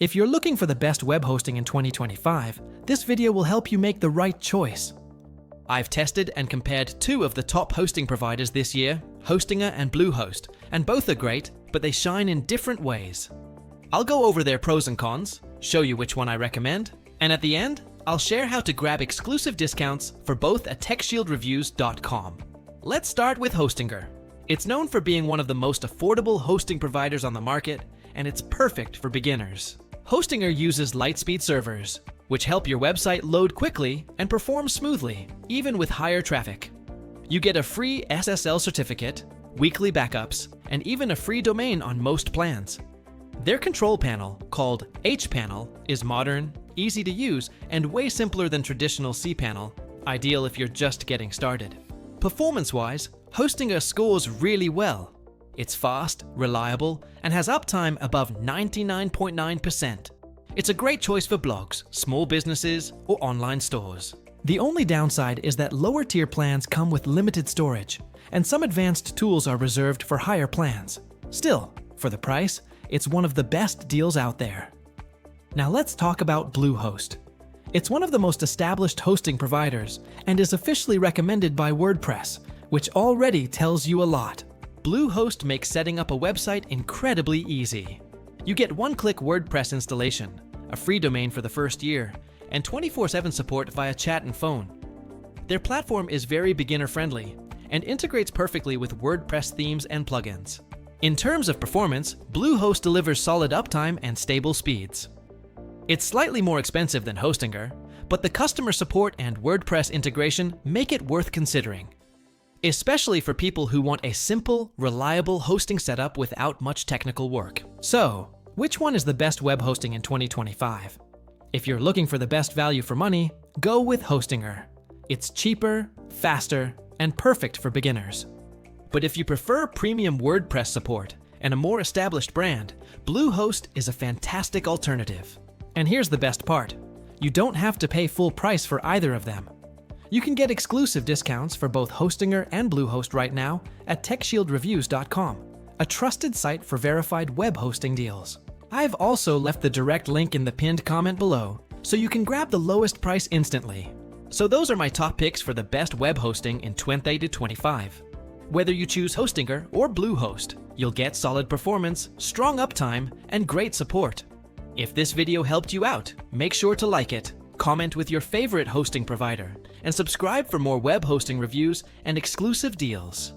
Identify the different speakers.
Speaker 1: If you're looking for the best web hosting in 2025, this video will help you make the right choice. I've tested and compared two of the top hosting providers this year, Hostinger and Bluehost, and both are great, but they shine in different ways. I'll go over their pros and cons, show you which one I recommend, and at the end, I'll share how to grab exclusive discounts for both at techshieldreviews.com. Let's start with Hostinger. It's known for being one of the most affordable hosting providers on the market, and it's perfect for beginners. Hostinger uses Lightspeed servers, which help your website load quickly and perform smoothly, even with higher traffic. You get a free SSL certificate, weekly backups, and even a free domain on most plans. Their control panel, called hPanel, is modern, easy to use, and way simpler than traditional cPanel, ideal if you're just getting started. Performance-wise, Hostinger scores really well. It's fast, reliable, and has uptime above 99.9%. It's a great choice for blogs, small businesses, or online stores. The only downside is that lower tier plans come with limited storage, and some advanced tools are reserved for higher plans. Still, for the price, it's one of the best deals out there. Now let's talk about Bluehost. It's one of the most established hosting providers and is officially recommended by WordPress, which already tells you a lot. Bluehost makes setting up a website incredibly easy. You get one-click WordPress installation, a free domain for the first year, and 24/7 support via chat and phone. Their platform is very beginner-friendly and integrates perfectly with WordPress themes and plugins. In terms of performance, Bluehost delivers solid uptime and stable speeds. It's slightly more expensive than Hostinger, but the customer support and WordPress integration make it worth considering, especially for people who want a simple, reliable hosting setup without much technical work. So, which one is the best web hosting in 2025? If you're looking for the best value for money, go with Hostinger. It's cheaper, faster, and perfect for beginners. But if you prefer premium WordPress support and a more established brand, Bluehost is a fantastic alternative. And here's the best part. You don't have to pay full price for either of them. You can get exclusive discounts for both Hostinger and Bluehost right now at techshieldreviews.com, a trusted site for verified web hosting deals. I've also left the direct link in the pinned comment below, so you can grab the lowest price instantly. So those are my top picks for the best web hosting in 2025. Whether you choose Hostinger or Bluehost, you'll get solid performance, strong uptime, and great support. If this video helped you out, make sure to like it, comment with your favorite hosting provider, and subscribe for more web hosting reviews and exclusive deals.